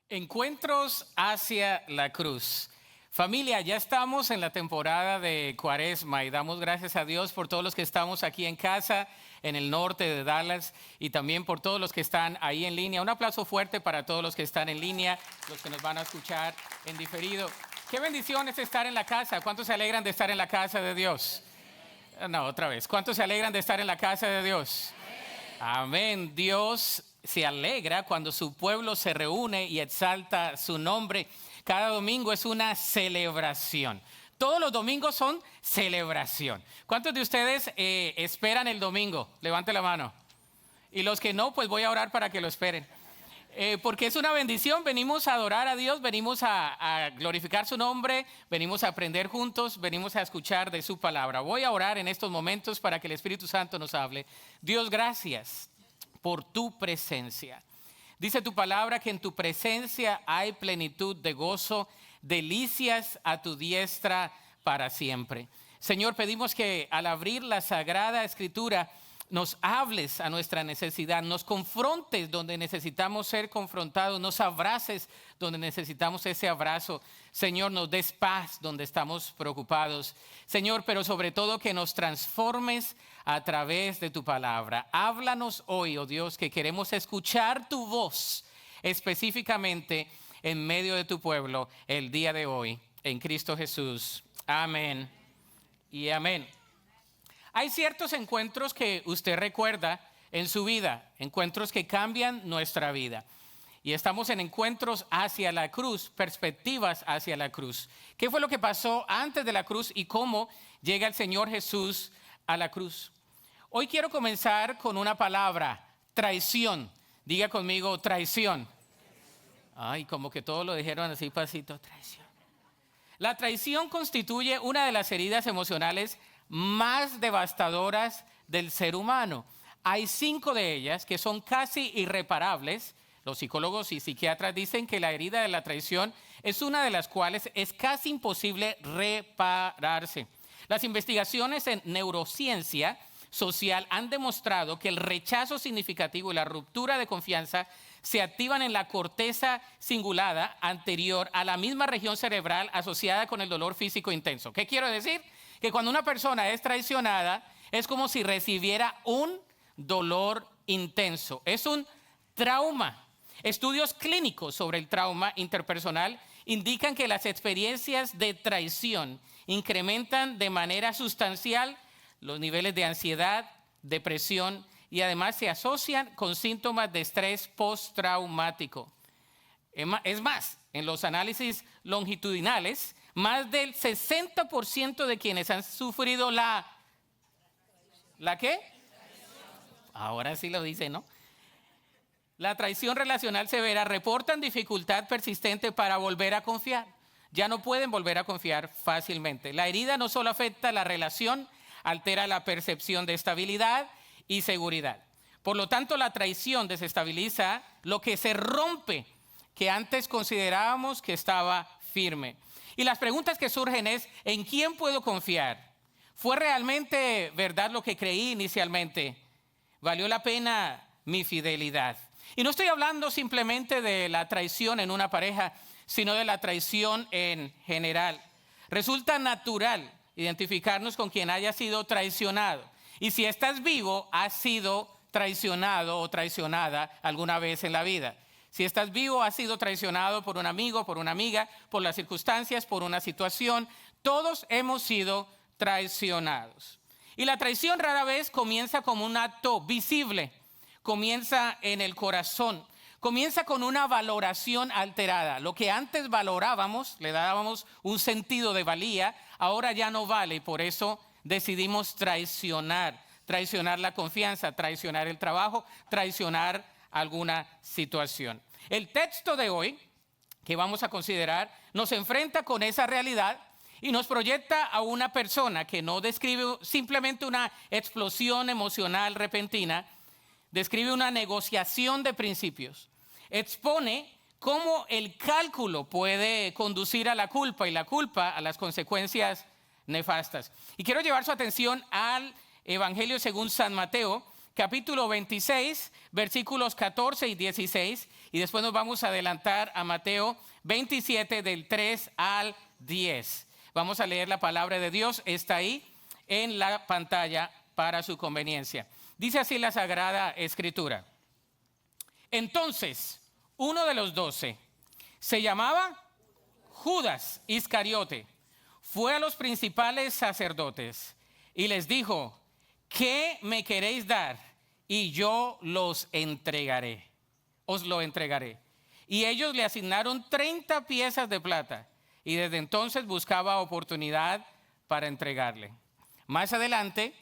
Encuentros hacia la cruz. Familia, ya estamos en la temporada de Cuaresma y damos gracias a Dios por todos los que estamos aquí en casa, en el norte de Dallas, y también por todos los que están ahí en línea. Un aplauso fuerte para todos los que están en línea, los que nos van a escuchar en diferido. Qué bendición es estar en la casa. ¿Cuántos se alegran de estar en la casa de Dios? No, otra vez. ¿Cuántos se alegran de estar en la casa de Dios? Amén. Dios se alegra cuando su pueblo se reúne y exalta su nombre. Cada domingo es una celebración. Todos los domingos son celebración. ¿Cuántos de ustedes esperan el domingo? Levante la mano. Y los que no, pues voy a orar para que lo esperen. Porque es una bendición. Venimos a adorar a Dios, venimos a glorificar su nombre, venimos a aprender juntos, venimos a escuchar de su palabra. Voy a orar en estos momentos para que el Espíritu Santo nos hable. Dios, gracias por tu presencia. Dice tu palabra que en tu presencia hay plenitud de gozo, delicias a tu diestra para siempre. Señor, pedimos que al abrir la Sagrada Escritura nos hables a nuestra necesidad, nos confrontes donde necesitamos ser confrontados, nos abraces donde necesitamos ese abrazo. Señor, nos des paz donde estamos preocupados. Señor, pero sobre todo que nos transformes a través de tu palabra. Háblanos hoy, oh Dios, que queremos escuchar tu voz específicamente en medio de tu pueblo el día de hoy, en Cristo Jesús. Amén y amén. Hay ciertos encuentros que usted recuerda en su vida, encuentros que cambian nuestra vida. Y estamos en encuentros hacia la cruz, perspectivas hacia la cruz. ¿Qué fue lo que pasó antes de la cruz y cómo llega el Señor Jesús a la cruz? Hoy quiero comenzar con una palabra, traición. Diga conmigo, traición. Ay, como que todos lo dijeron así pasito, traición. La traición constituye una de las heridas emocionales más devastadoras del ser humano. Hay 5 de ellas que son casi irreparables. Los psicólogos y psiquiatras dicen que la herida de la traición es una de las cuales es casi imposible repararse. Las investigaciones en neurociencia social han demostrado que el rechazo significativo y la ruptura de confianza se activan en la corteza cingulada anterior a la misma región cerebral asociada con el dolor físico intenso. ¿Qué quiero decir? Que cuando una persona es traicionada es como si recibiera un dolor intenso. Es un trauma. Estudios clínicos sobre el trauma interpersonal indican que las experiencias de traición incrementan de manera sustancial los niveles de ansiedad, depresión y además se asocian con síntomas de estrés postraumático. Es más, en los análisis longitudinales, más del 60% de quienes han sufrido ¿la qué? Ahora sí lo dice, ¿no? La traición relacional severa reportan dificultad persistente para volver a confiar. Ya no pueden volver a confiar fácilmente. La herida no solo afecta la relación, altera la percepción de estabilidad y seguridad. Por lo tanto, la traición desestabiliza lo que se rompe, que antes considerábamos que estaba firme. Y las preguntas que surgen es, ¿en quién puedo confiar? ¿Fue realmente verdad lo que creí inicialmente? ¿Valió la pena mi fidelidad? Y no estoy hablando simplemente de la traición en una pareja, sino de la traición en general. Resulta natural identificarnos con quien haya sido traicionado. Y si estás vivo, has sido traicionado o traicionada alguna vez en la vida. Si estás vivo, has sido traicionado por un amigo, por una amiga, por las circunstancias, por una situación. Todos hemos sido traicionados. Y la traición rara vez comienza como un acto visible. Comienza en el corazón. Comienza con una valoración alterada. Lo que antes valorábamos, le dábamos un sentido de valía, ahora ya no vale y por eso decidimos traicionar. Traicionar la confianza, traicionar el trabajo, traicionar alguna situación. El texto de hoy que vamos a considerar nos enfrenta con esa realidad y nos proyecta a una persona que no describe simplemente una explosión emocional repentina, describe una negociación de principios, expone cómo el cálculo puede conducir a la culpa y la culpa a las consecuencias nefastas. Y quiero llevar su atención al Evangelio según San Mateo, capítulo 26, versículos 14 y 16, y después nos vamos a adelantar a Mateo 27 del 3 al 10. Vamos a leer la palabra de Dios, está ahí en la pantalla para su conveniencia. Dice así la Sagrada Escritura. Entonces, uno de los 12 se llamaba Judas Iscariote. Fue a los principales sacerdotes y les dijo: ¿qué me queréis dar? Y yo los entregaré. Os lo entregaré. Y ellos le asignaron 30 piezas de plata. Y desde entonces buscaba oportunidad para entregarle. Más adelante,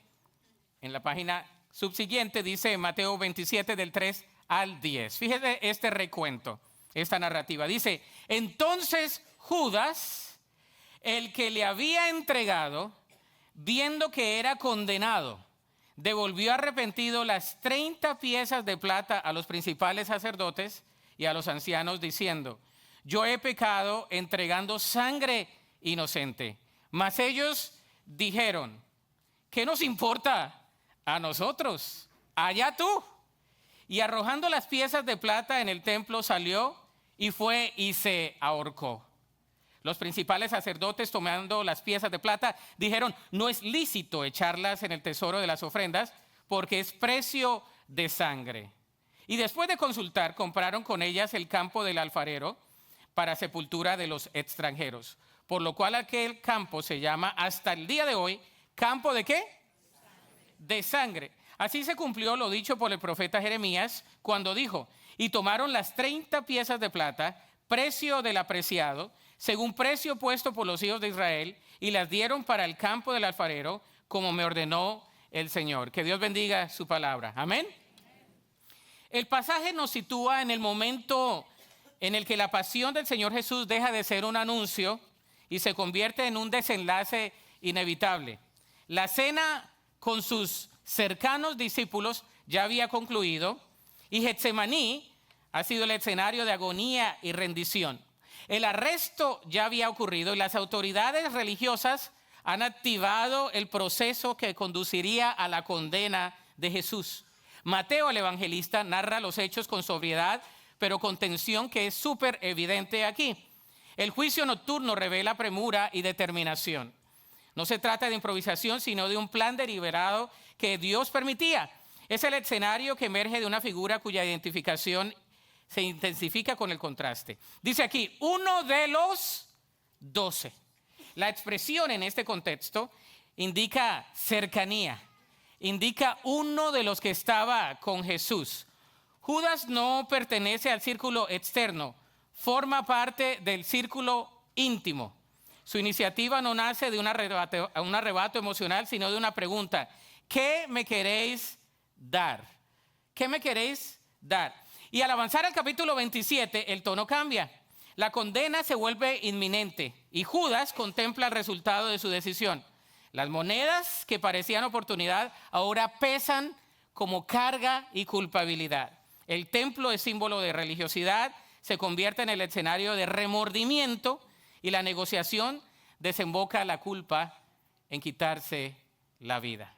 en la página subsiguiente, dice Mateo 27 del 3 al 10. Fíjese este recuento, esta narrativa. Dice: entonces Judas, el que le había entregado, viendo que era condenado, devolvió arrepentido las 30 piezas de plata a los principales sacerdotes y a los ancianos, diciendo: yo he pecado entregando sangre inocente. Mas ellos dijeron: ¿qué nos importa a nosotros? Allá tú. Y arrojando las piezas de plata en el templo, salió y fue y se ahorcó. Los principales sacerdotes, tomando las piezas de plata, dijeron: no es lícito echarlas en el tesoro de las ofrendas, porque es precio de sangre. Y después de consultar, compraron con ellas el campo del alfarero para sepultura de los extranjeros. Por lo cual aquel campo se llama hasta el día de hoy, ¿campo de qué? De sangre. Así se cumplió lo dicho por el profeta Jeremías, cuando dijo: y tomaron las 30 piezas de plata, precio del apreciado, según precio puesto por los hijos de Israel, y las dieron para el campo del alfarero, como me ordenó el Señor. Que Dios bendiga su palabra. Amén. El pasaje nos sitúa en el momento en el que la pasión del Señor Jesús deja de ser un anuncio y se convierte en un desenlace inevitable. La cena con sus cercanos discípulos ya había concluido y Getsemaní ha sido el escenario de agonía y rendición. El arresto ya había ocurrido y las autoridades religiosas han activado el proceso que conduciría a la condena de Jesús. Mateo, el evangelista, narra los hechos con sobriedad, pero con tensión que es súper evidente aquí. El juicio nocturno revela premura y determinación. No se trata de improvisación, sino de un plan deliberado que Dios permitía. Es el escenario que emerge de una figura cuya identificación se intensifica con el contraste. Dice aquí, uno de los 12. La expresión en este contexto indica cercanía, indica uno de los que estaba con Jesús. Judas no pertenece al círculo externo, forma parte del círculo íntimo. Su iniciativa no nace de un arrebato emocional, sino de una pregunta: ¿qué me queréis dar? ¿Qué me queréis dar? Y al avanzar al capítulo 27, el tono cambia. La condena se vuelve inminente y Judas contempla el resultado de su decisión. Las monedas que parecían oportunidad ahora pesan como carga y culpabilidad. El templo es símbolo de religiosidad, se convierte en el escenario de remordimiento y la negociación desemboca la culpa en quitarse la vida.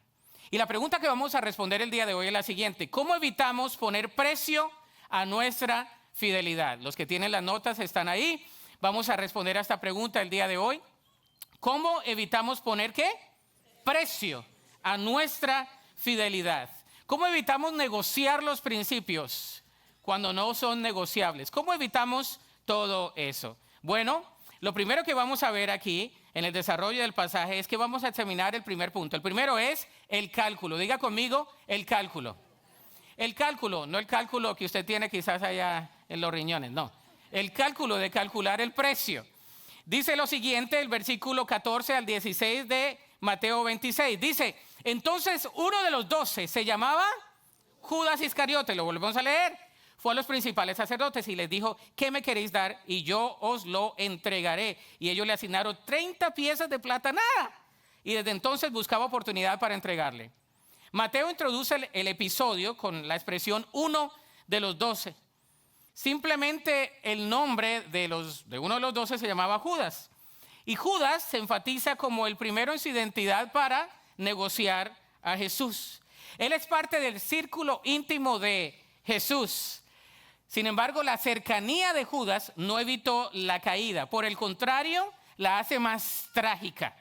Y la pregunta que vamos a responder el día de hoy es la siguiente: ¿cómo evitamos poner precio a nuestra fidelidad? Los que tienen las notas están ahí. Vamos a responder a esta pregunta el día de hoy. ¿Cómo evitamos poner qué? Precio a nuestra fidelidad. ¿Cómo evitamos negociar los principios cuando no son negociables? ¿Cómo evitamos todo eso? Bueno, lo primero que vamos a ver aquí en el desarrollo del pasaje es que vamos a examinar el primer punto. El primero es el cálculo. Diga conmigo, el cálculo. El cálculo, no el cálculo que usted tiene quizás allá en los riñones, no. El cálculo de calcular el precio. Dice lo siguiente, el versículo 14 al 16 de Mateo 26. Dice, entonces uno de los 12 se llamaba Judas Iscariote. Lo volvemos a leer. Fue a los principales sacerdotes y les dijo: ¿qué me queréis dar? Y yo os lo entregaré. Y ellos le asignaron 30 piezas de plata, nada. Y desde entonces buscaba oportunidad para entregarle. Mateo introduce el episodio con la expresión uno de los 12. Simplemente el nombre de uno de los 12 se llamaba Judas. Y Judas se enfatiza como el primero en su identidad para negociar a Jesús. Él es parte del círculo íntimo de Jesús. Sin embargo, la cercanía de Judas no evitó la caída. Por el contrario, la hace más trágica.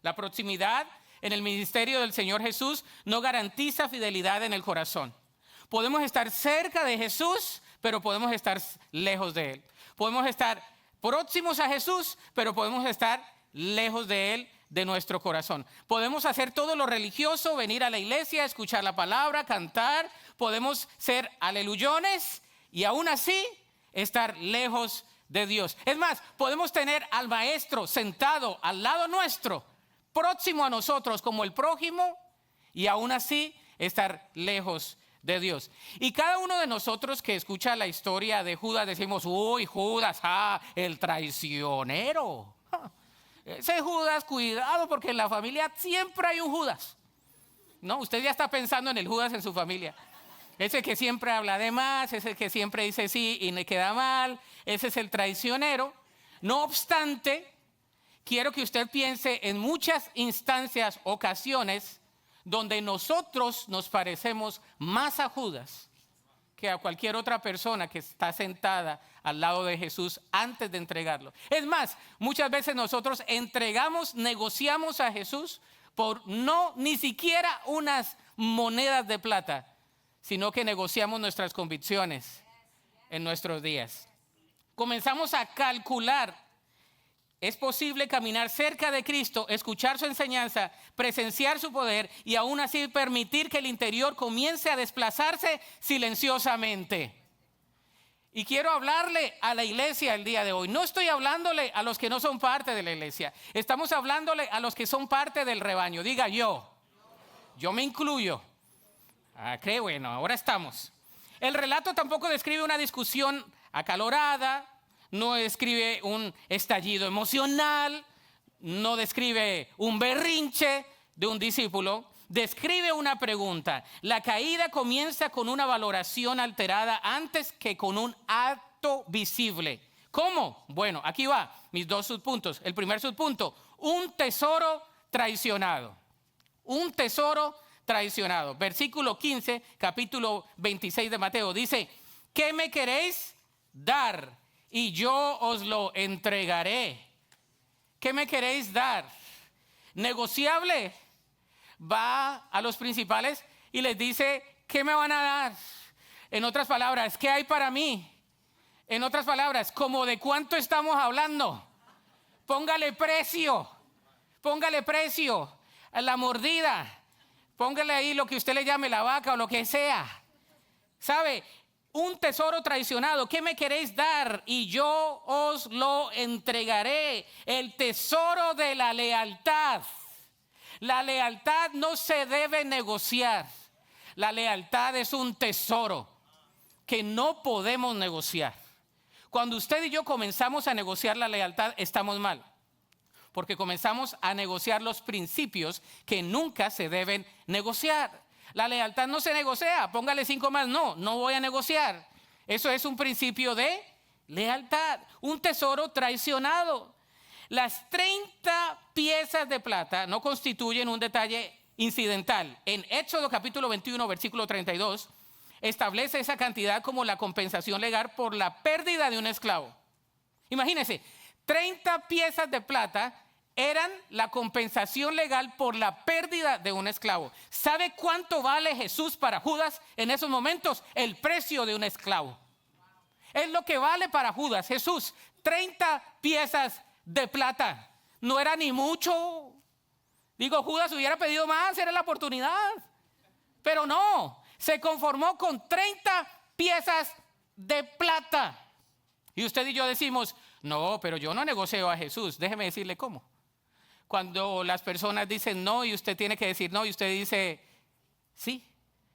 La proximidad en el ministerio del Señor Jesús no garantiza fidelidad en el corazón. Podemos estar cerca de Jesús, pero podemos estar lejos de Él. Podemos estar próximos a Jesús, pero podemos estar lejos de Él, de nuestro corazón. Podemos hacer todo lo religioso, venir a la iglesia, escuchar la palabra, cantar. Podemos ser aleluyоnes y aún así estar lejos de Dios. Es más, podemos tener al maestro sentado al lado nuestro, próximo a nosotros como el prójimo, y aún así estar lejos de Dios. Y cada uno de nosotros que escucha la historia de Judas decimos, uy, Judas, el traicionero. Ese Judas, cuidado, porque en la familia siempre hay un Judas. No, usted ya está pensando en el Judas en su familia. Ese que siempre habla de más, ese que siempre dice sí y le queda mal, ese es el traicionero. No obstante, quiero que usted piense en muchas instancias, ocasiones, donde nosotros nos parecemos más a Judas que a cualquier otra persona que está sentada al lado de Jesús antes de entregarlo. Es más, muchas veces nosotros negociamos a Jesús por no ni siquiera unas monedas de plata, sino que negociamos nuestras convicciones en nuestros días. Comenzamos a calcular. Es posible caminar cerca de Cristo, escuchar su enseñanza, presenciar su poder y aún así permitir que el interior comience a desplazarse silenciosamente. Y quiero hablarle a la iglesia el día de hoy. No estoy hablándole a los que no son parte de la iglesia. Estamos hablándole a los que son parte del rebaño. Diga yo. Yo me incluyo. Qué bueno, ahora estamos. El relato tampoco describe una discusión acalorada. No describe un estallido emocional, no describe un berrinche de un discípulo, describe una pregunta. La caída comienza con una valoración alterada antes que con un acto visible. ¿Cómo? Bueno, aquí va mis dos subpuntos. El primer subpunto, un tesoro traicionado. Un tesoro traicionado. Versículo 15, capítulo 26 de Mateo, dice, ¿qué me queréis dar? Y yo os lo entregaré. ¿Qué me queréis dar? Negociable. Va a los principales y les dice, ¿qué me van a dar? En otras palabras, ¿qué hay para mí? En otras palabras, ¿como de cuánto estamos hablando? Póngale precio a la mordida. Póngale ahí lo que usted le llame la vaca o lo que sea. ¿Sabe? Un tesoro traicionado, ¿qué me queréis dar? Y yo os lo entregaré. El tesoro de la lealtad. La lealtad no se debe negociar. La lealtad es un tesoro que no podemos negociar. Cuando usted y yo comenzamos a negociar la lealtad, estamos mal. Porque comenzamos a negociar los principios que nunca se deben negociar. La lealtad no se negocia, póngale 5 más, no voy a negociar. Eso es un principio de lealtad, un tesoro traicionado. Las 30 piezas de plata no constituyen un detalle incidental. En Éxodo capítulo 21, versículo 32, establece esa cantidad como la compensación legal por la pérdida de un esclavo. Imagínense, 30 piezas de plata eran la compensación legal por la pérdida de un esclavo. ¿Sabe cuánto vale Jesús para Judas en esos momentos? El precio de un esclavo. Es lo que vale para Judas. Jesús, 30 piezas de plata. No era ni mucho. Digo, Judas hubiera pedido más, era la oportunidad. Pero no, se conformó con 30 piezas de plata. Y usted y yo decimos, no, pero yo no negocio a Jesús. Déjeme decirle cómo. Cuando las personas dicen no y usted tiene que decir no y usted dice sí,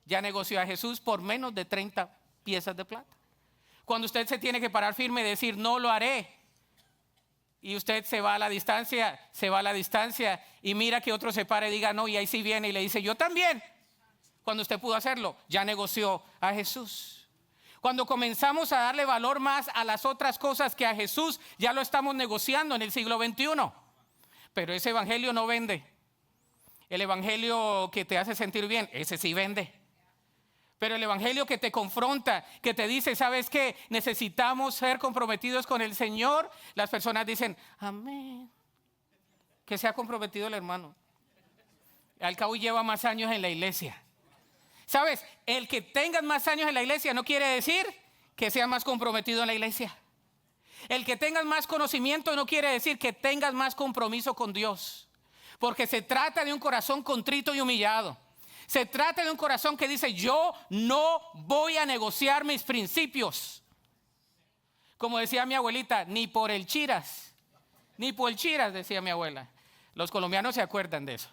ya negoció a Jesús por menos de 30 piezas de plata. Cuando usted se tiene que parar firme y decir no lo haré y usted se va a la distancia y mira que otro se para y diga no y ahí sí viene y le dice yo también. Cuando usted pudo hacerlo, ya negoció a Jesús. Cuando comenzamos a darle valor más a las otras cosas que a Jesús, ya lo estamos negociando en el siglo XXI. Pero ese evangelio no vende. El evangelio que te hace sentir bien, ese sí vende. Pero el evangelio que te confronta, que te dice, ¿sabes qué? Necesitamos ser comprometidos con el Señor. Las personas dicen, amén. Que sea comprometido el hermano. Al cabo lleva más años en la iglesia. ¿Sabes? El que tengas más años en la iglesia no quiere decir que seas más comprometido en la iglesia. El que tengas más conocimiento no quiere decir que tengas más compromiso con Dios. Porque se trata de un corazón contrito y humillado. Se trata de un corazón que dice, yo no voy a negociar mis principios. Como decía mi abuelita, ni por el chiras. Ni por el chiras, decía mi abuela. Los colombianos se acuerdan de eso.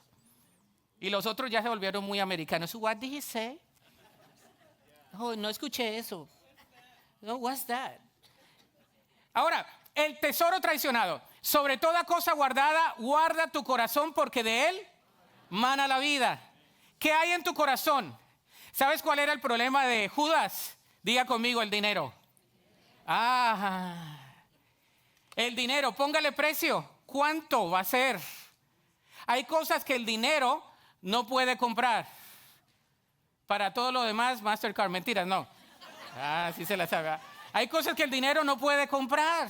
Y los otros ya se volvieron muy americanos. What did he say? Oh, no escuché eso. No, what's that? Ahora, el tesoro traicionado. Sobre toda cosa guardada, guarda tu corazón porque de él mana la vida. ¿Qué hay en tu corazón? ¿Sabes cuál era el problema de Judas? Diga conmigo, el dinero. El dinero, póngale precio. ¿Cuánto va a ser? Hay cosas que el dinero no puede comprar. Para todo lo demás, Mastercard, mentiras, no. Sí se la sabe. Hay cosas que el dinero no puede comprar.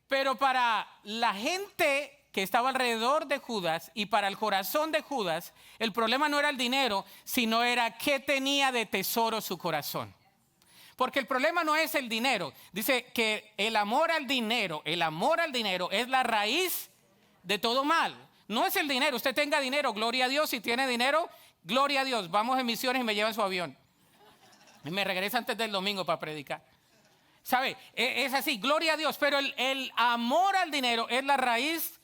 Pero para la gente que estaba alrededor de Judas y para el corazón de Judas, el problema no era el dinero, sino era qué tenía de tesoro su corazón. Porque el problema no es el dinero. Dice que el amor al dinero es la raíz de todo mal. No es el dinero. Usted tenga dinero, gloria a Dios. Si tiene dinero, gloria a Dios. Vamos en misiones y me llevan su avión. Y me regresa antes del domingo para predicar. ¿Sabe? Es así, gloria a Dios. Pero el amor al dinero es la raíz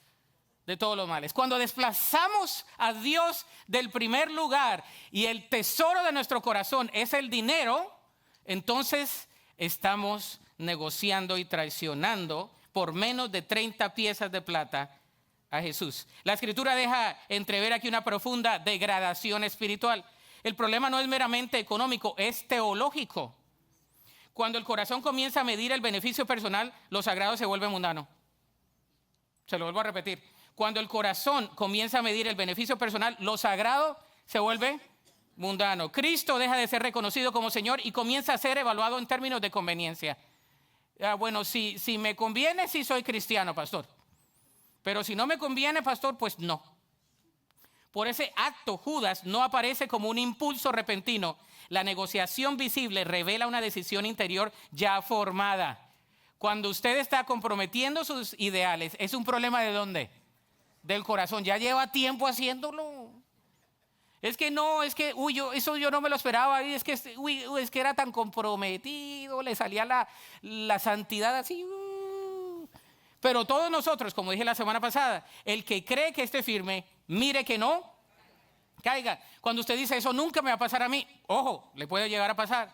de todos los males. Cuando desplazamos a Dios del primer lugar y el tesoro de nuestro corazón es el dinero, entonces estamos negociando y traicionando por menos de 30 piezas de plata a Jesús. La Escritura deja entrever aquí una profunda degradación espiritual. El problema no es meramente económico, es teológico. Cuando el corazón comienza a medir el beneficio personal, lo sagrado se vuelve mundano. Se lo vuelvo a repetir. Cuando el corazón comienza a medir el beneficio personal, lo sagrado se vuelve mundano. Cristo deja de ser reconocido como Señor y comienza a ser evaluado en términos de conveniencia. Bueno, si me conviene, sí soy cristiano, pastor. Pero si no me conviene, pastor, pues no. Por ese acto, Judas no aparece como un impulso repentino. La negociación visible revela una decisión interior ya formada. Cuando usted está comprometiendo sus ideales, ¿es un problema de dónde? Del corazón. Ya lleva tiempo haciéndolo. Es que no, es que, eso yo no me lo esperaba. Es que era tan comprometido, le salía la santidad así. Pero todos nosotros, como dije la semana pasada, el que cree que esté firme, mire que no caiga. Cuando usted dice eso nunca me va a pasar a mí, ojo, le puede llegar a pasar.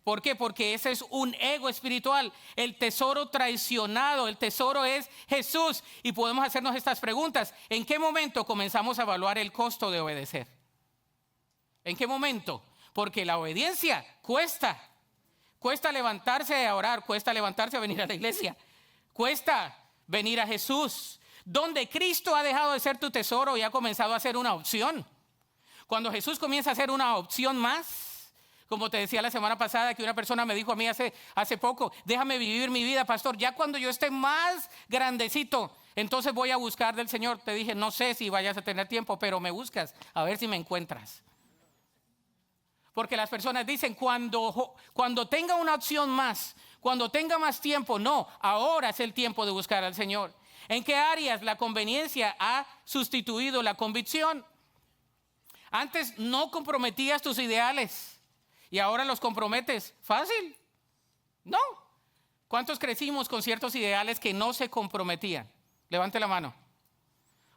¿Por qué? Porque ese es un ego espiritual. El tesoro traicionado, el tesoro es Jesús. Y podemos hacernos estas preguntas. ¿En qué momento comenzamos a evaluar el costo de obedecer? ¿En qué momento? Porque la obediencia cuesta. Cuesta levantarse a orar, cuesta levantarse a venir a la iglesia. Cuesta venir a Jesús. Donde Cristo ha dejado de ser tu tesoro y ha comenzado a ser una opción. Cuando Jesús comienza a ser una opción más, como te decía la semana pasada que una persona me dijo a mí hace poco, déjame vivir mi vida, pastor, ya cuando yo esté más grandecito, entonces voy a buscar del Señor. Te dije, no sé si vayas a tener tiempo, pero me buscas, a ver si me encuentras. Porque las personas dicen, cuando tenga una opción más, cuando tenga más tiempo, no, ahora es el tiempo de buscar al Señor. ¿En qué áreas la conveniencia ha sustituido la convicción? Antes no comprometías tus ideales. ¿Y ahora los comprometes? Fácil. No. ¿Cuántos crecimos con ciertos ideales que no se comprometían? Levante la mano.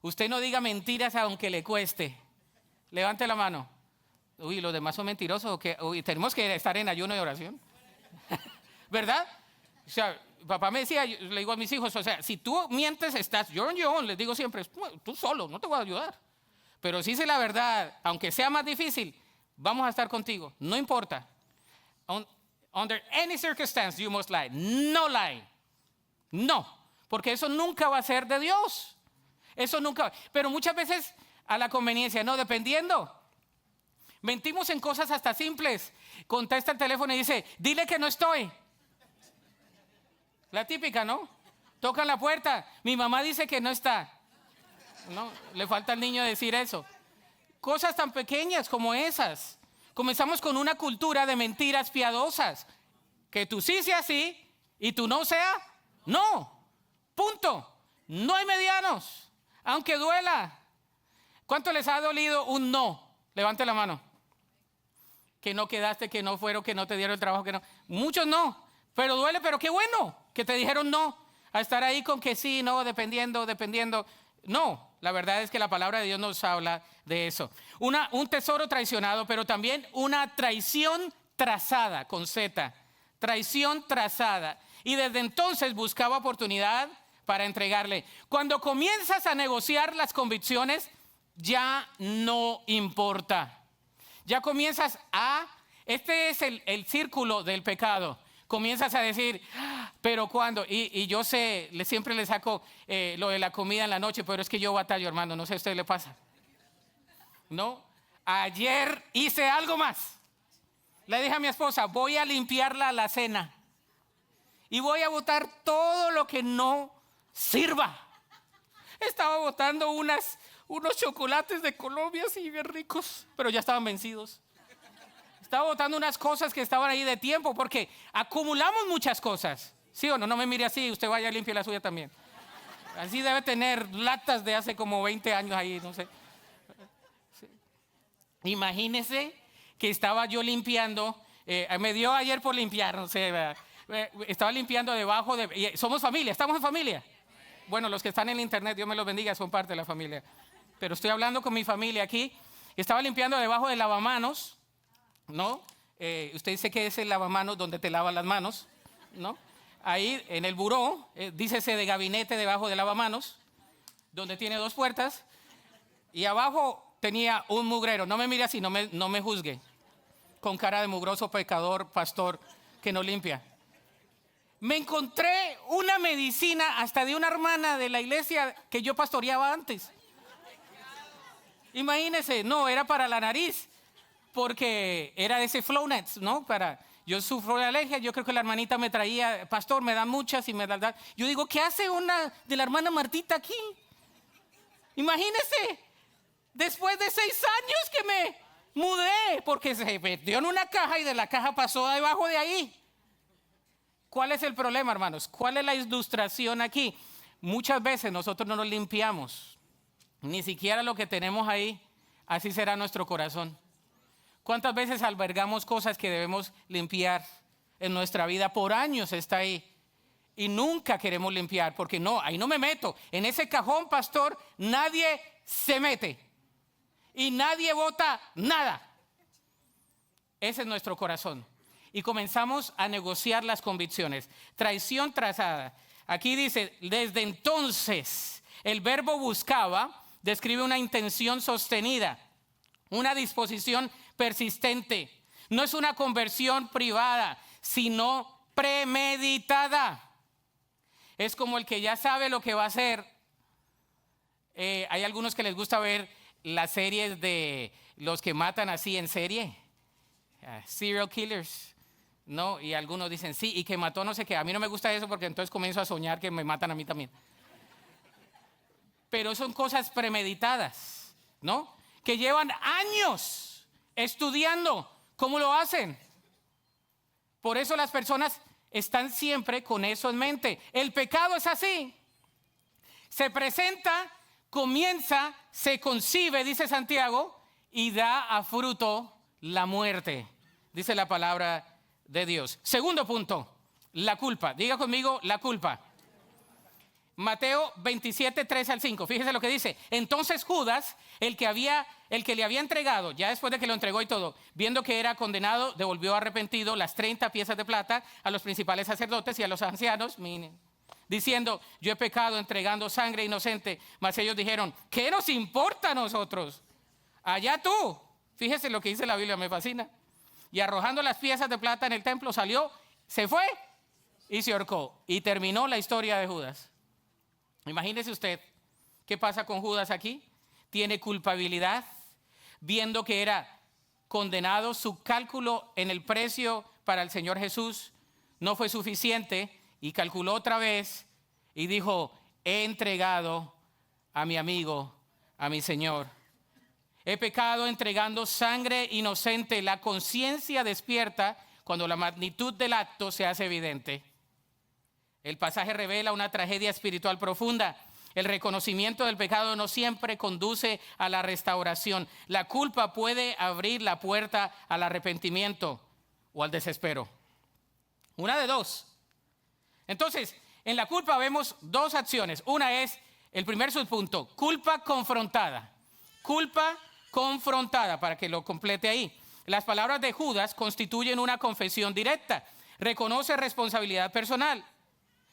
Usted no diga mentiras aunque le cueste. Levante la mano. Uy, los demás son mentirosos. Tenemos que estar en ayuno y oración. ¿Verdad? O sea, papá me decía, yo le digo a mis hijos, o sea, si tú mientes, estás you're on your own. Les digo siempre, tú solo, no te voy a ayudar. Pero si dice la verdad, aunque sea más difícil, vamos a estar contigo, no importa. Under any circumstance you must lie. No lie. No, porque eso nunca va a ser de Dios. Eso nunca. Pero muchas veces a la conveniencia, no, dependiendo. Mentimos en cosas hasta simples. Contesta el teléfono y dice, dile que no estoy. La típica, ¿no? Tocan la puerta, mi mamá dice que no está. No, le falta al niño decir eso. Cosas tan pequeñas como esas. Comenzamos con una cultura de mentiras piadosas. Que tú sí sea sí y tú no sea no. Punto. No hay medianos. Aunque duela. ¿Cuánto les ha dolido un no? Levante la mano. Que no quedaste, que no fueron, que no te dieron el trabajo, que no. Muchos no. Pero duele, pero qué bueno que te dijeron no. A estar ahí con que sí, no, dependiendo. No, la verdad es que la palabra de Dios nos habla de eso. Un tesoro traicionado, pero también una traición trazada, con Z. Traición trazada. Y desde entonces buscaba oportunidad para entregarle. Cuando comienzas a negociar las convicciones, ya no importa. Ya comienzas este es el círculo del pecado. Comienzas a decir, pero ¿cuándo? Y yo sé, siempre le saco lo de la comida en la noche, pero es que yo batallo, hermano, no sé a usted le pasa. ¿No? Ayer hice algo más. Le dije a mi esposa, voy a limpiar la alacena y voy a botar todo lo que no sirva. Estaba botando unos chocolates de Colombia, así bien ricos, pero ya estaban vencidos. Estaba botando unas cosas que estaban ahí de tiempo, porque acumulamos muchas cosas. ¿Sí o no? No me mire así, usted vaya a limpiar la suya también. Así debe tener latas de hace como 20 años ahí, no sé. Sí. Imagínese que estaba yo limpiando, me dio ayer por limpiar, no sé, estaba limpiando debajo de... Somos familia, estamos en familia. Bueno, los que están en internet, Dios me los bendiga, son parte de la familia. Pero estoy hablando con mi familia aquí. Estaba limpiando debajo del lavamanos, ¿no? Usted dice que es el lavamanos donde te lavas las manos, ¿no? Ahí en el buró, dícese de gabinete debajo del lavamanos, donde tiene 2 puertas. Y abajo tenía un mugrero. No me mire así, no me juzgue. Con cara de mugroso pecador, pastor, que no limpia. Me encontré una medicina hasta de una hermana de la iglesia que yo pastoreaba antes. Imagínese, no, era para la nariz, porque era de ese Flownet, ¿no? Yo sufro de alergia, yo creo que la hermanita me traía, pastor, me dan muchas y me da. Yo digo, ¿qué hace una de la hermana Martita aquí? Imagínese, después de 6 años que me mudé, porque se metió en una caja y de la caja pasó debajo de ahí. ¿Cuál es el problema, hermanos? ¿Cuál es la ilustración aquí? Muchas veces nosotros no nos limpiamos, ni siquiera lo que tenemos ahí, así será nuestro corazón. ¿Cuántas veces albergamos cosas que debemos limpiar en nuestra vida? Por años está ahí y nunca queremos limpiar, porque no, ahí no me meto. En ese cajón, pastor, nadie se mete y nadie bota nada. Ese es nuestro corazón. Y comenzamos a negociar las convicciones. Traición trazada. Aquí dice, desde entonces, el verbo buscaba describe una intención sostenida, una disposición persistente. No es una conversión privada, sino premeditada. Es como el que ya sabe lo que va a hacer. Hay algunos que les gusta ver las series de los que matan así en serie. Serial killers. No, y algunos dicen sí, y que mató no sé qué. A mí no me gusta eso porque entonces comienzo a soñar que me matan a mí también. Pero son cosas premeditadas, ¿no? Que llevan años estudiando cómo lo hacen. Por eso las personas están siempre con eso en mente. El pecado es así. Se presenta, comienza, se concibe, dice Santiago, y da a fruto la muerte, dice la palabra de Dios. Segundo punto, la culpa. Diga conmigo, la culpa. Mateo 27, 3 al 5. Fíjese lo que dice. Entonces Judas, el que le había entregado, ya después de que lo entregó y todo, viendo que era condenado, devolvió arrepentido las 30 piezas de plata a los principales sacerdotes y a los ancianos, diciendo, yo he pecado entregando sangre inocente. Mas ellos dijeron, ¿qué nos importa a nosotros? Allá tú. Fíjese lo que dice la Biblia, me fascina. Y arrojando las piezas de plata en el templo, salió, se fue y se ahorcó. Y terminó la historia de Judas. Imagínese usted qué pasa con Judas aquí. tiene culpabilidad, viendo que era condenado, su cálculo en el precio para el Señor Jesús no fue suficiente y calculó otra vez y dijo, he entregado a mi amigo, a mi Señor. He pecado entregando sangre inocente. La conciencia despierta cuando la magnitud del acto se hace evidente. El pasaje revela una tragedia espiritual profunda. El reconocimiento del pecado no siempre conduce a la restauración. La culpa puede abrir la puerta al arrepentimiento o al desespero. Una de dos. Entonces, en la culpa vemos dos acciones. Una es, el primer subpunto, culpa confrontada. Culpa confrontada, para que lo complete ahí. Las palabras de Judas constituyen una confesión directa. Reconoce responsabilidad personal.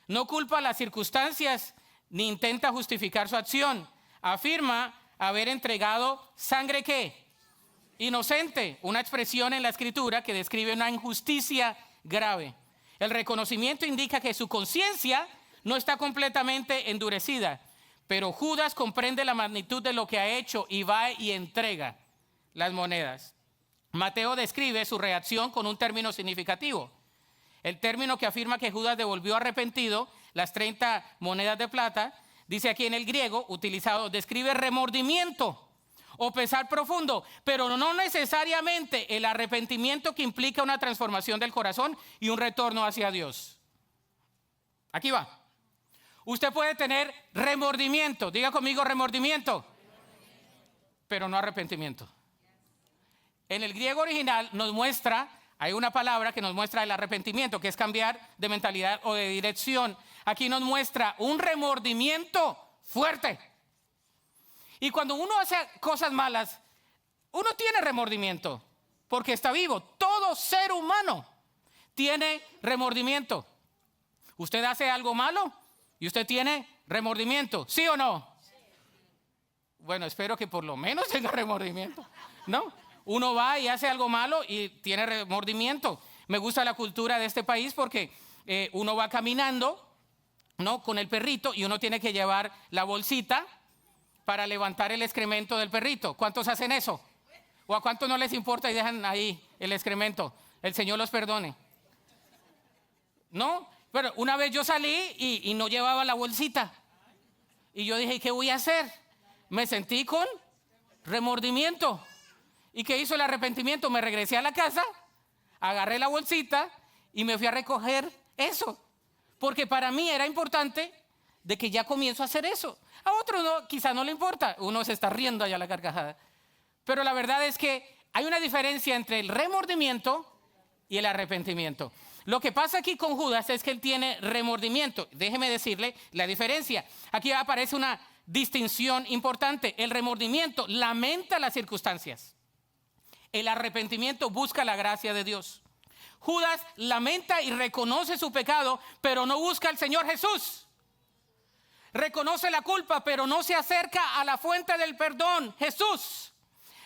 No culpa las circunstancias ni intenta justificar su acción. Afirma haber entregado sangre ¿qué? Inocente, una expresión en la Escritura que describe una injusticia grave. El reconocimiento indica que su conciencia no está completamente endurecida, pero Judas comprende la magnitud de lo que ha hecho y va y entrega las monedas. Mateo describe su reacción con un término significativo. El término que afirma que Judas devolvió arrepentido las 30 monedas de plata, dice aquí en el griego utilizado, describe remordimiento o pesar profundo, pero no necesariamente el arrepentimiento que implica una transformación del corazón y un retorno hacia Dios. Aquí va. Usted puede tener remordimiento, diga conmigo remordimiento, pero no arrepentimiento. En el griego original nos muestra, hay una palabra que nos muestra el arrepentimiento, que es cambiar de mentalidad o de dirección. Aquí nos muestra un remordimiento fuerte. Y cuando uno hace cosas malas, uno tiene remordimiento, porque está vivo. Todo ser humano tiene remordimiento. Usted hace algo malo y usted tiene remordimiento, ¿sí o no? Sí. Bueno, espero que por lo menos tenga remordimiento, ¿no? Uno va y hace algo malo y tiene remordimiento. Me gusta la cultura de este país porque uno va caminando, ¿no?, con el perrito y uno tiene que llevar la bolsita para levantar el excremento del perrito. ¿Cuántos hacen eso? ¿O a cuántos no les importa y dejan ahí el excremento? El Señor los perdone. ¿No? Pero una vez yo salí y no llevaba la bolsita. Y yo dije, ¿qué voy a hacer? Me sentí con remordimiento. ¿Y qué hizo el arrepentimiento? Me regresé a la casa, agarré la bolsita y me fui a recoger eso. Porque para mí era importante de que ya comienzo a hacer eso. A otros no, quizá no le importa. Uno se está riendo allá a la carcajada. Pero la verdad es que hay una diferencia entre el remordimiento y el arrepentimiento. Lo que pasa aquí con Judas es que él tiene remordimiento. Déjeme decirle la diferencia. Aquí aparece una distinción importante. El remordimiento lamenta las circunstancias. El arrepentimiento busca la gracia de Dios. Judas lamenta y reconoce su pecado, pero no busca al Señor Jesús. Reconoce la culpa, pero no se acerca a la fuente del perdón, Jesús.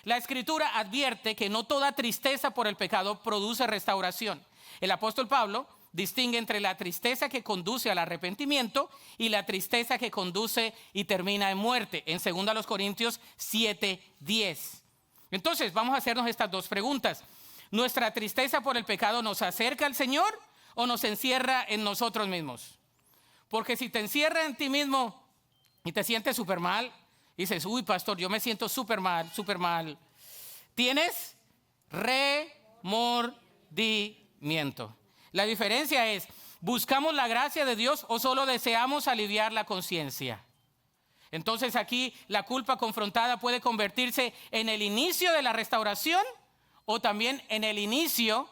La Escritura advierte que no toda tristeza por el pecado produce restauración. El apóstol Pablo distingue entre la tristeza que conduce al arrepentimiento y la tristeza que conduce y termina en muerte, en 2 Corintios 7:10. Entonces, vamos a hacernos estas dos preguntas. ¿Nuestra tristeza por el pecado nos acerca al Señor o nos encierra en nosotros mismos? Porque si te encierra en ti mismo y te sientes súper mal, dices, uy, pastor, yo me siento súper mal, tienes remordimiento. La diferencia es, ¿buscamos la gracia de Dios o solo deseamos aliviar la conciencia? Entonces aquí la culpa confrontada puede convertirse en el inicio de la restauración o también en el inicio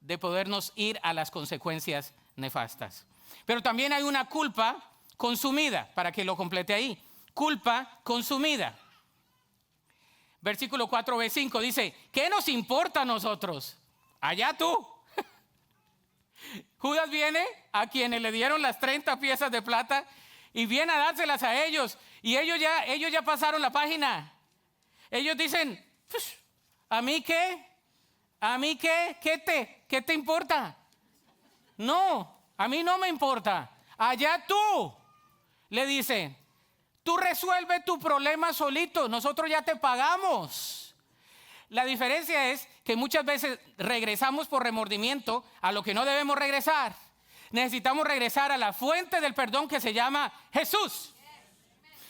de podernos ir a las consecuencias nefastas. Pero también hay una culpa consumida, para que lo complete ahí. Culpa consumida. Versículo 4b5 dice, ¿qué nos importa a nosotros? Allá tú. Judas viene a quienes le dieron las 30 piezas de plata y viene a dárselas a ellos. Y ellos ya pasaron la página. Ellos dicen, ¿a mí qué? ¿A mí qué? ¿Qué te importa? No, a mí no me importa. Allá tú, le dicen. Tú resuelve tu problema solito, nosotros ya te pagamos. La diferencia es que muchas veces regresamos por remordimiento a lo que no debemos regresar. Necesitamos regresar a la fuente del perdón que se llama Jesús.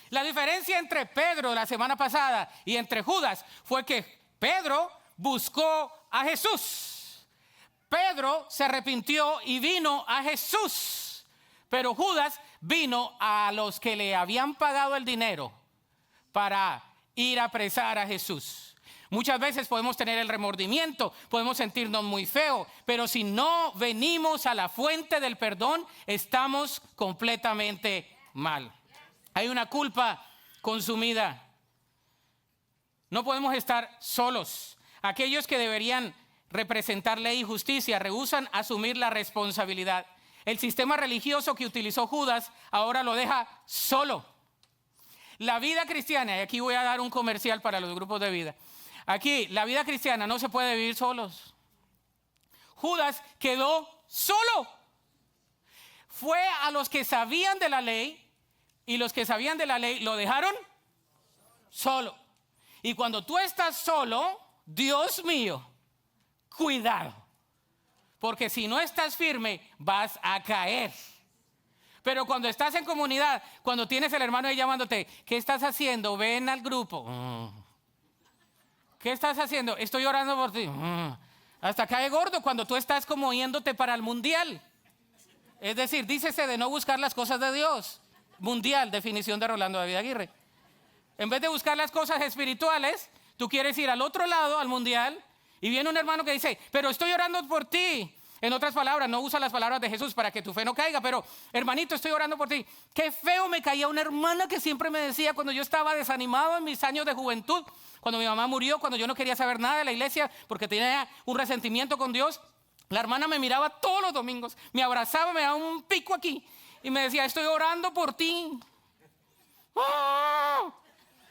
La diferencia entre Pedro la semana pasada y entre Judas fue que Pedro buscó a Jesús. Pedro se arrepintió y vino a Jesús. Pero Judas vino a los que le habían pagado el dinero para ir a apresar a Jesús. Muchas veces podemos tener el remordimiento, podemos sentirnos muy feo, pero si no venimos a la fuente del perdón, estamos completamente mal. Hay una culpa consumida. No podemos estar solos. Aquellos que deberían representar ley y justicia rehúsan asumir la responsabilidad. El sistema religioso que utilizó Judas ahora lo deja solo. La vida cristiana, y aquí voy a dar un comercial para los grupos de vida. Aquí, la vida cristiana no se puede vivir solos. Judas quedó solo. Fue a los que sabían de la ley y los que sabían de la ley lo dejaron solo. Y cuando tú estás solo, Dios mío, cuidado. Porque si no estás firme, vas a caer. Pero cuando estás en comunidad, cuando tienes el hermano ahí llamándote, ¿qué estás haciendo? Ven al grupo. ¿Qué estás haciendo? Estoy orando por ti. Hasta cae gordo cuando tú estás como yéndote para el mundial. Es decir, dícese de no buscar las cosas de Dios. Mundial, definición de Rolando David Aguirre. En vez de buscar las cosas espirituales, tú quieres ir al otro lado, al mundial, y viene un hermano que dice, pero estoy orando por ti. En otras palabras, no usa las palabras de Jesús para que tu fe no caiga, pero hermanito, estoy orando por ti. Qué feo me caía una hermana que siempre me decía cuando yo estaba desanimado en mis años de juventud, cuando mi mamá murió, cuando yo no quería saber nada de la iglesia porque tenía un resentimiento con Dios. La hermana me miraba todos los domingos, me abrazaba, me daba un pico aquí y me decía, estoy orando por ti. ¡Ah!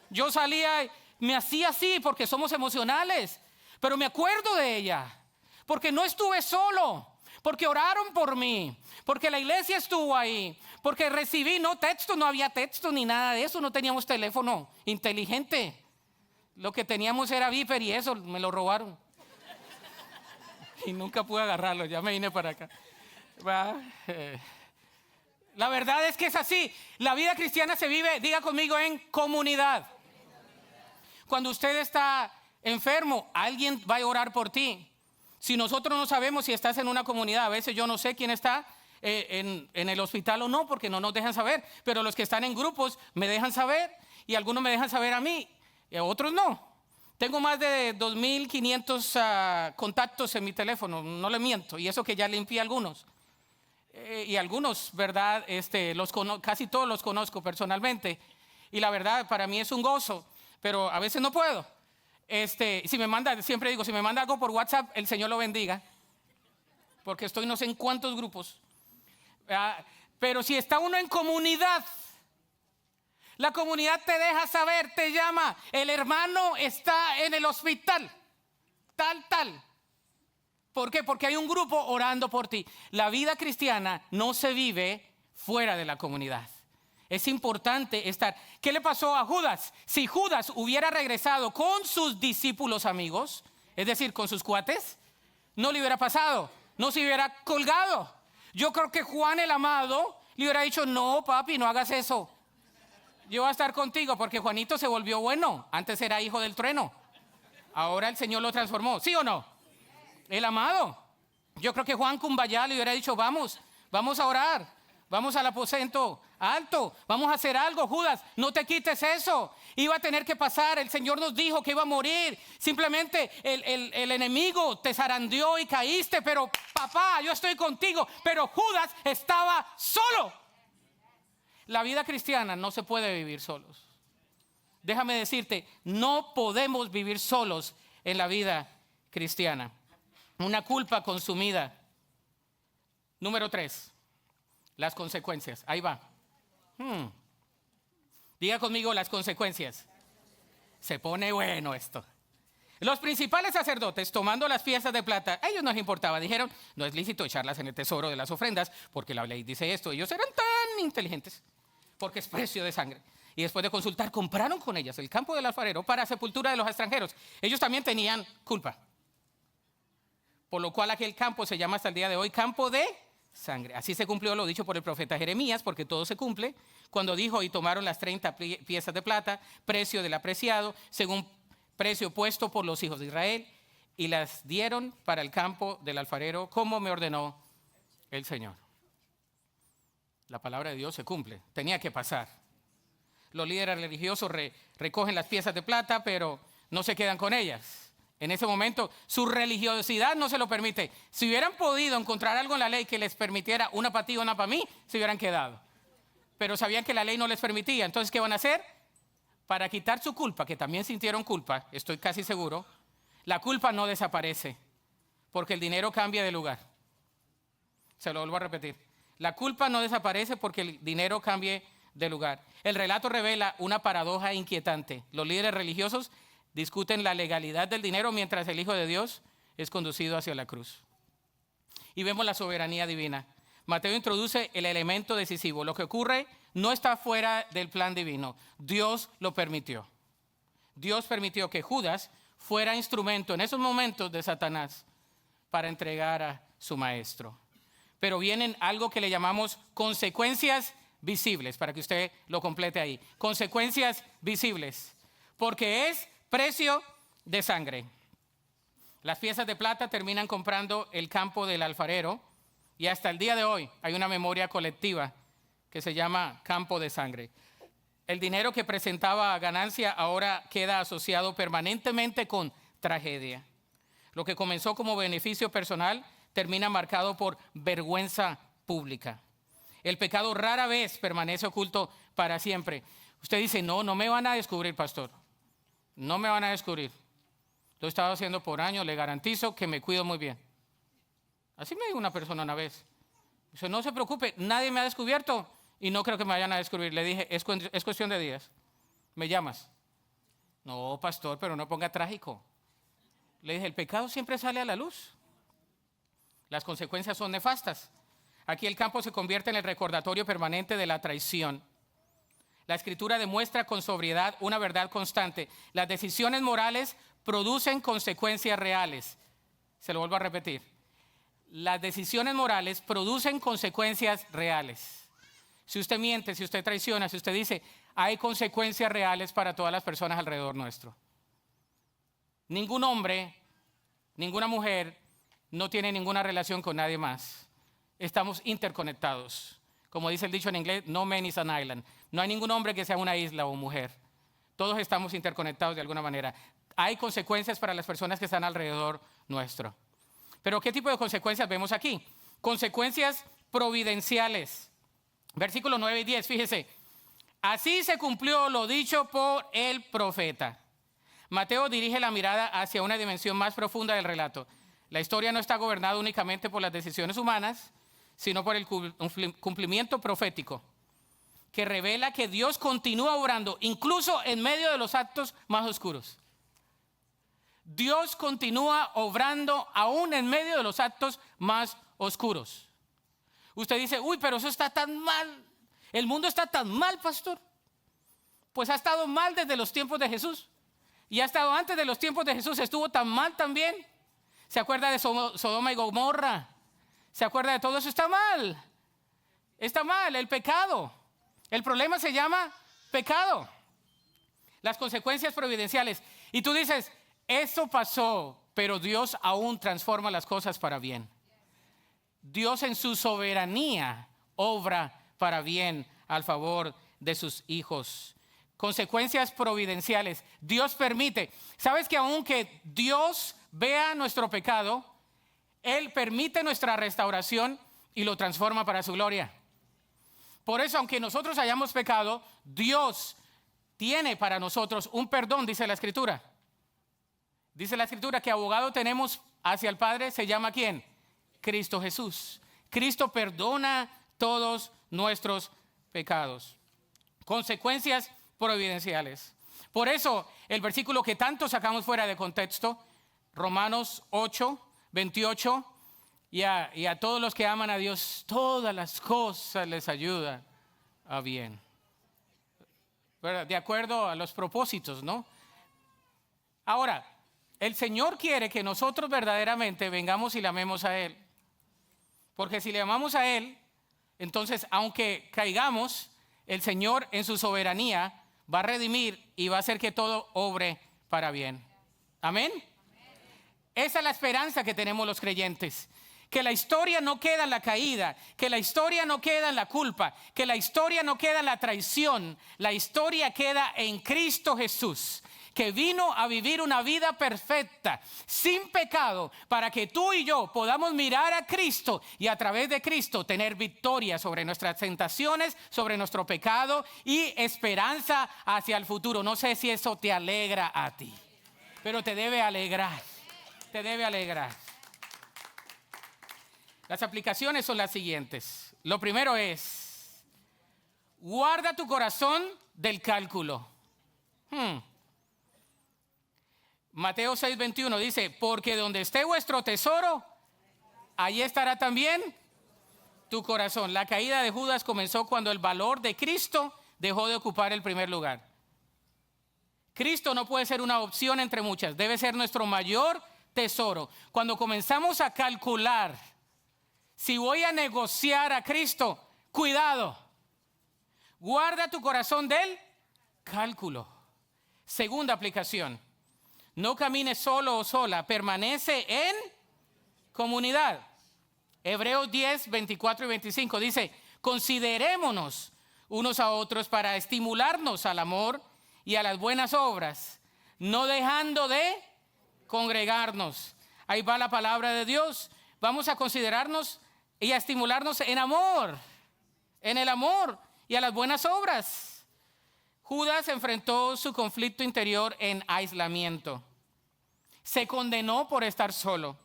Yo salía, me hacía así porque somos emocionales, pero me acuerdo de ella. Porque no estuve solo, porque oraron por mí, porque la iglesia estuvo ahí, porque recibí, no texto, no había texto ni nada de eso, no teníamos teléfono inteligente. Lo que teníamos era Viper y eso, me lo robaron. Y nunca pude agarrarlo, ya me vine para acá. La verdad es que es así, la vida cristiana se vive, diga conmigo, en comunidad. Cuando usted está enfermo, alguien va a orar por ti. Si nosotros no sabemos si estás en una comunidad, a veces yo no sé quién está en el hospital o no, porque no nos dejan saber, pero los que están en grupos me dejan saber y algunos me dejan saber a mí, otros no. Tengo más de 2.500 contactos en mi teléfono, no le miento, y eso que ya limpié algunos. Y algunos, ¿verdad? Casi todos los conozco personalmente, y la verdad para mí es un gozo, pero a veces no puedo. Si me manda, siempre digo, si me manda algo por WhatsApp, el Señor lo bendiga, porque estoy no sé en cuántos grupos. Pero si está uno en comunidad, la comunidad te deja saber, te llama, el hermano está en el hospital, tal. ¿Por qué? Porque hay un grupo orando por ti. La vida cristiana no se vive fuera de la comunidad. Es importante estar. ¿Qué le pasó a Judas? Si Judas hubiera regresado con sus discípulos amigos, es decir, con sus cuates, no le hubiera pasado, no se hubiera colgado. Yo creo que Juan el amado le hubiera dicho, no papi, no hagas eso. Yo voy a estar contigo porque Juanito se volvió bueno. Antes era hijo del trueno. Ahora el Señor lo transformó. ¿Sí o no? El amado. Yo creo que Juan Cumbayá le hubiera dicho, vamos a orar. Vamos al aposento alto, vamos a hacer algo, Judas, no te quites eso. Iba a tener que pasar, el Señor nos dijo que iba a morir. Simplemente el enemigo te zarandeó y caíste, pero papá, yo estoy contigo. Pero Judas estaba solo. La vida cristiana no se puede vivir solos. Déjame decirte, no podemos vivir solos en la vida cristiana. Una culpa consumida. Número 3. Las consecuencias, ahí va. Diga conmigo las consecuencias. Se pone bueno esto. Los principales sacerdotes, tomando las piezas de plata, a ellos no les importaba. Dijeron, no es lícito echarlas en el tesoro de las ofrendas, porque la ley dice esto. Ellos eran tan inteligentes, porque es precio de sangre. Y después de consultar, compraron con ellas el campo del alfarero para sepultura de los extranjeros. Ellos también tenían culpa. Por lo cual aquel campo se llama hasta el día de hoy campo de sangre. Así se cumplió lo dicho por el profeta Jeremías, porque todo se cumple, cuando dijo: y tomaron las 30 piezas de plata, precio del apreciado, según precio puesto por los hijos de Israel, y las dieron para el campo del alfarero, como me ordenó el Señor. La palabra de Dios se cumple, tenía que pasar. Los líderes religiosos recogen las piezas de plata, pero no se quedan con ellas. En ese momento su religiosidad no se lo permite. Si hubieran podido encontrar algo en la ley que les permitiera una para ti, una para mí, se hubieran quedado. Pero sabían que la ley no les permitía. Entonces, ¿qué van a hacer? Para quitar su culpa, que también sintieron culpa, estoy casi seguro, la culpa no desaparece, porque el dinero cambia de lugar. Se lo vuelvo a repetir. La culpa no desaparece porque el dinero cambie de lugar. El relato revela una paradoja inquietante. Los líderes religiosos discuten la legalidad del dinero mientras el Hijo de Dios es conducido hacia la cruz. Y vemos la soberanía divina. Mateo introduce el elemento decisivo. Lo que ocurre no está fuera del plan divino. Dios lo permitió. Dios permitió que Judas fuera instrumento en esos momentos de Satanás para entregar a su maestro. Pero vienen algo que le llamamos consecuencias visibles, para que usted lo complete ahí. Consecuencias visibles, porque es precio de sangre. Las piezas de plata terminan comprando el campo del alfarero y hasta el día de hoy hay una memoria colectiva que se llama campo de sangre. El dinero que presentaba ganancia ahora queda asociado permanentemente con tragedia. Lo que comenzó como beneficio personal termina marcado por vergüenza pública. El pecado rara vez permanece oculto para siempre. Usted dice: no me van a descubrir, pastor. No me van a descubrir. Lo he estado haciendo por años, le garantizo que me cuido muy bien. Así me dijo una persona una vez. Dice: no se preocupe, nadie me ha descubierto y no creo que me vayan a descubrir. Le dije: es cuestión de días. ¿Me llamas? No, pastor, pero no ponga trágico. Le dije: el pecado siempre sale a la luz. Las consecuencias son nefastas. Aquí el campo se convierte en el recordatorio permanente de la traición. La Escritura demuestra con sobriedad una verdad constante. Las decisiones morales producen consecuencias reales. Se lo vuelvo a repetir. Las decisiones morales producen consecuencias reales. Si usted miente, si usted traiciona, si usted dice, hay consecuencias reales para todas las personas alrededor nuestro. Ningún hombre, ninguna mujer no tiene ninguna relación con nadie más. Estamos interconectados. Como dice el dicho en inglés, no man is an island. No hay ningún hombre que sea una isla o mujer. Todos estamos interconectados de alguna manera. Hay consecuencias para las personas que están alrededor nuestro. Pero ¿qué tipo de consecuencias vemos aquí? Consecuencias providenciales. Versículos 9 y 10, fíjese. Así se cumplió lo dicho por el profeta. Mateo dirige la mirada hacia una dimensión más profunda del relato. La historia no está gobernada únicamente por las decisiones humanas, sino por el cumplimiento profético, que revela que Dios continúa obrando incluso en medio de los actos más oscuros. Dios continúa obrando aún en medio de los actos más oscuros. Usted dice: uy, pero eso está tan mal. El mundo está tan mal, pastor. Pues ha estado mal desde los tiempos de Jesús. Y ha estado antes de los tiempos de Jesús, estuvo tan mal también. ¿Se acuerda de Sodoma y Gomorra? ¿Se acuerda de todo eso? Está mal. Está mal, el pecado. El problema se llama pecado. Las consecuencias providenciales. Y tú dices: esto pasó, pero Dios aún transforma las cosas para bien. Dios en su soberanía obra para bien al favor de sus hijos. Consecuencias providenciales. Dios permite. ¿Sabes que aunque Dios vea nuestro pecado, Él permite nuestra restauración y lo transforma para su gloria? Por eso, aunque nosotros hayamos pecado, Dios tiene para nosotros un perdón, dice la Escritura. Dice la Escritura que abogado tenemos hacia el Padre, ¿se llama quién? Cristo Jesús. Cristo perdona todos nuestros pecados. Consecuencias providenciales. Por eso, el versículo que tanto sacamos fuera de contexto, Romanos 8, 28, y a todos los que aman a Dios, todas las cosas les ayudan a bien. ¿verdad? De acuerdo a los propósitos, ¿no? Ahora, el Señor quiere que nosotros verdaderamente vengamos y le amemos a Él. Porque si le amamos a Él, entonces aunque caigamos, el Señor en su soberanía va a redimir y va a hacer que todo obre para bien. Amén. Esa es la esperanza que tenemos los creyentes. Que la historia no queda en la caída, que la historia no queda en la culpa, que la historia no queda en la traición, la historia queda en Cristo Jesús, que vino a vivir una vida perfecta, sin pecado, para que tú y yo podamos mirar a Cristo y a través de Cristo tener victoria sobre nuestras tentaciones, sobre nuestro pecado y esperanza hacia el futuro. No sé si eso te alegra a ti, pero te debe alegrar, te debe alegrar. Las aplicaciones son las siguientes. Lo primero es, guarda tu corazón del cálculo. Mateo 6:21 dice, porque donde esté vuestro tesoro, allí estará también tu corazón. La caída de Judas comenzó cuando el valor de Cristo dejó de ocupar el primer lugar. Cristo no puede ser una opción entre muchas, debe ser nuestro mayor tesoro. Cuando comenzamos a calcular, si voy a negociar a Cristo, cuidado, guarda tu corazón del cálculo. Segunda aplicación. No camines solo o sola, permanece en comunidad. Hebreos 10, 24 y 25 dice, considerémonos unos a otros para estimularnos al amor y a las buenas obras, no dejando de congregarnos. Ahí va la palabra de Dios. Vamos a considerarnos y a estimularnos en amor, en el amor y a las buenas obras. Judas enfrentó su conflicto interior en aislamiento. Se condenó por estar solo.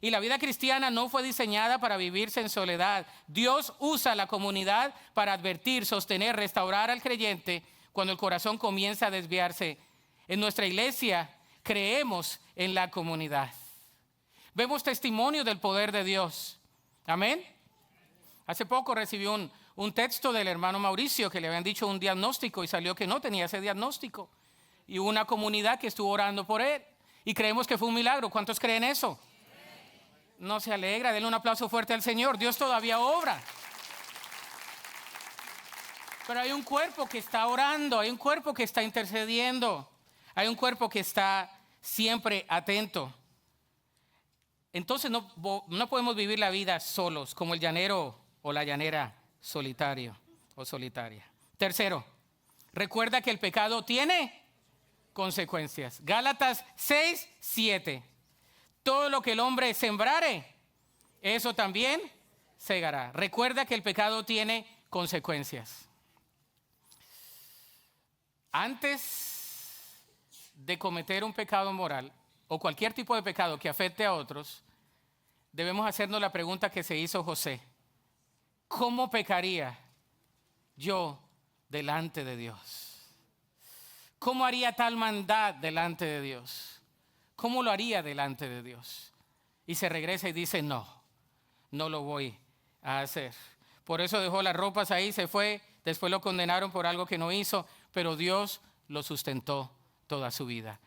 Y la vida cristiana no fue diseñada para vivirse en soledad. Dios usa la comunidad para advertir, sostener, restaurar al creyente cuando el corazón comienza a desviarse. En nuestra iglesia creemos en la comunidad. Vemos testimonio del poder de Dios. Amén. Hace poco recibí un texto del hermano Mauricio que le habían dicho un diagnóstico y salió que no tenía ese diagnóstico. Y hubo una comunidad que estuvo orando por él. Y creemos que fue un milagro. ¿Cuántos creen eso? No se alegra, denle un aplauso fuerte al Señor. Dios todavía obra. Pero hay un cuerpo que está orando, hay un cuerpo que está intercediendo, hay un cuerpo que está siempre atento. Entonces no podemos vivir la vida solos, como el llanero o la llanera solitario o solitaria. Tercero, recuerda que el pecado tiene consecuencias. Gálatas 6, 7. Todo lo que el hombre sembrare, eso también segará. Recuerda que el pecado tiene consecuencias. Antes de cometer un pecado moral o cualquier tipo de pecado que afecte a otros, debemos hacernos la pregunta que se hizo José. ¿Cómo pecaría yo delante de Dios? ¿Cómo haría tal maldad delante de Dios? ¿Cómo lo haría delante de Dios? Y se regresa y dice, no lo voy a hacer. Por eso dejó las ropas ahí, se fue, después lo condenaron por algo que no hizo, pero Dios lo sustentó toda su vida.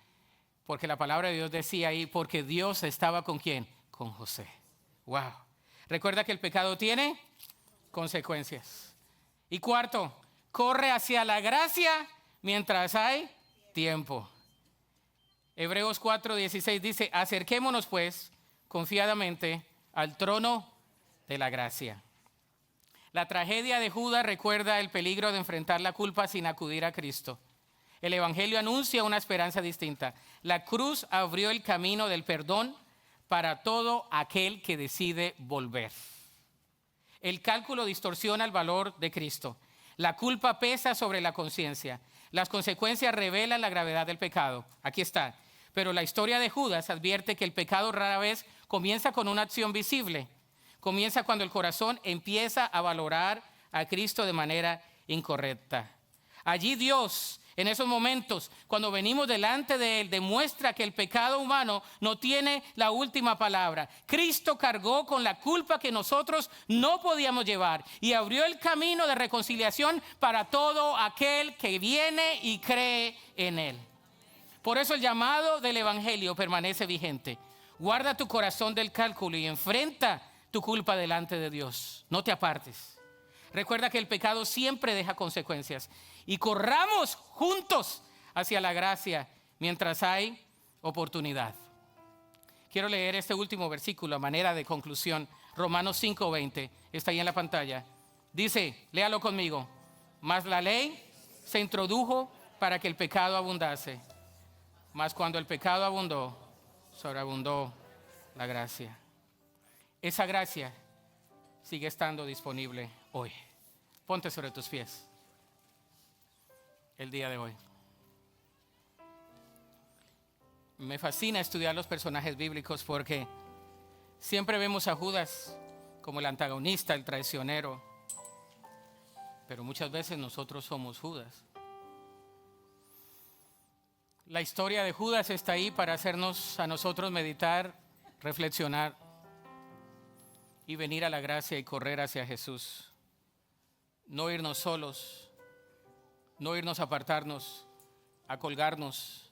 Porque la palabra de Dios decía ahí, porque Dios estaba ¿con quién? Con José. Wow. Recuerda que el pecado tiene consecuencias. Y cuarto, corre hacia la gracia mientras hay tiempo. Hebreos 4:16 dice, acerquémonos pues confiadamente al trono de la gracia. La tragedia de Judas recuerda el peligro de enfrentar la culpa sin acudir a Cristo. El Evangelio anuncia una esperanza distinta. La cruz abrió el camino del perdón para todo aquel que decide volver. El cálculo distorsiona el valor de Cristo. La culpa pesa sobre la conciencia. Las consecuencias revelan la gravedad del pecado. Aquí está. Pero la historia de Judas advierte que el pecado rara vez comienza con una acción visible. Comienza cuando el corazón empieza a valorar a Cristo de manera incorrecta. Allí Dios En esos momentos, cuando venimos delante de Él, demuestra que el pecado humano no tiene la última palabra. Cristo cargó con la culpa que nosotros no podíamos llevar y abrió el camino de reconciliación para todo aquel que viene y cree en Él. Por eso el llamado del Evangelio permanece vigente. Guarda tu corazón del cálculo y enfrenta tu culpa delante de Dios. No te apartes. Recuerda que el pecado siempre deja consecuencias. Y corramos juntos hacia la gracia mientras hay oportunidad. Quiero leer este último versículo a manera de conclusión. Romanos 5:20. Está ahí en la pantalla. Dice, léalo conmigo. Mas la ley se introdujo para que el pecado abundase. Mas cuando el pecado abundó, sobreabundó la gracia. Esa gracia sigue estando disponible hoy. Ponte sobre tus pies el día de hoy. Me fascina estudiar los personajes bíblicos porque siempre vemos a Judas como el antagonista, el traicionero, pero muchas veces nosotros somos Judas. La historia de Judas está ahí para hacernos a nosotros meditar, reflexionar y venir a la gracia y correr hacia Jesús. No irnos solos, no irnos a apartarnos, a colgarnos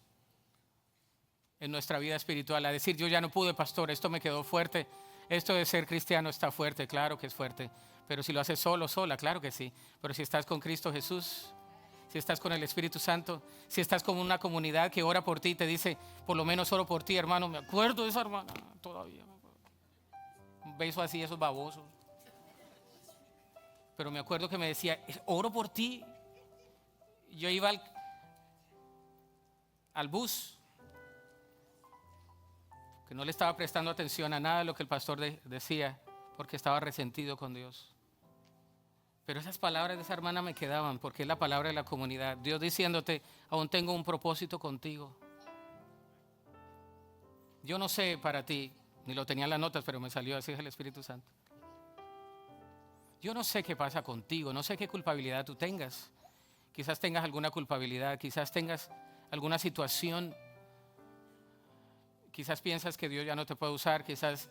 en nuestra vida espiritual, a decir yo ya no pude, pastor, esto me quedó fuerte, esto de ser cristiano está fuerte, claro que es fuerte, pero si lo haces solo, sola, claro que sí, pero si estás con Cristo Jesús, si estás con el Espíritu Santo, si estás con una comunidad que ora por ti y te dice, por lo menos oro por ti, hermano, me acuerdo de esa hermana, todavía, un beso así, esos babosos, pero me acuerdo que me decía, oro por ti. Yo iba al bus, que no le estaba prestando atención a nada de lo que el pastor decía, porque estaba resentido con Dios. Pero esas palabras de esa hermana me quedaban, porque es la palabra de la comunidad. Dios diciéndote, aún tengo un propósito contigo. Yo no sé para ti, ni lo tenía en las notas, pero me salió así el Espíritu Santo. Yo no sé qué pasa contigo, no sé qué culpabilidad tú tengas. Quizás tengas alguna culpabilidad, quizás tengas alguna situación, quizás piensas que Dios ya no te puede usar, quizás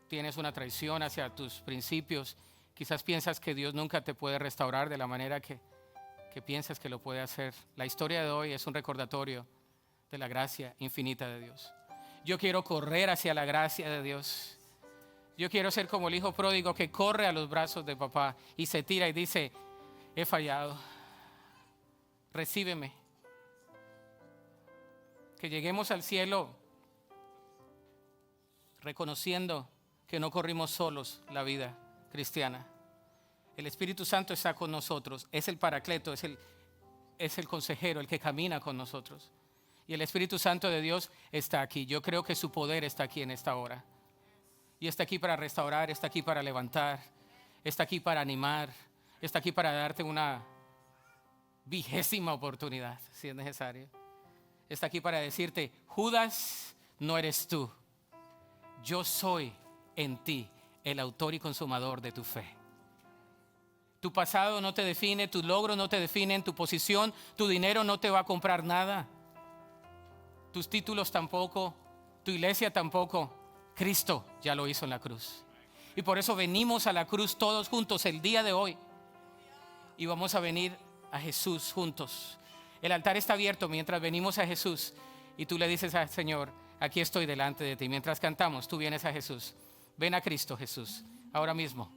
tienes una traición hacia tus principios, quizás piensas que Dios nunca te puede restaurar de la manera que piensas que lo puede hacer. La historia de hoy es un recordatorio de la gracia infinita de Dios. Yo quiero correr hacia la gracia de Dios. Yo quiero ser como el hijo pródigo que corre a los brazos de papá y se tira y dice, he fallado. Recíbeme. Que lleguemos al cielo reconociendo que no corrimos solos la vida cristiana. El Espíritu Santo está con nosotros, es el Paracleto, es el consejero, el que camina con nosotros. Y el Espíritu Santo de Dios está aquí. Yo creo que su poder está aquí en esta hora. Y está aquí para restaurar, está aquí para levantar, está aquí para animar, está aquí para darte una 20ª oportunidad, si es necesario. Está aquí para decirte, Judas, no eres tú. Yo soy en ti el autor y consumador de tu fe. Tu pasado no te define, tus logros no te definen, tu posición, tu dinero no te va a comprar nada. Tus títulos tampoco, tu iglesia tampoco. Cristo ya lo hizo en la cruz. Y por eso venimos a la cruz todos juntos el día de hoy. Y vamos a venir a Jesús juntos. El altar está abierto mientras venimos a Jesús y tú le dices al Señor, aquí estoy delante de ti. Mientras cantamos, tú vienes a Jesús. Ven a Cristo Jesús, ahora mismo.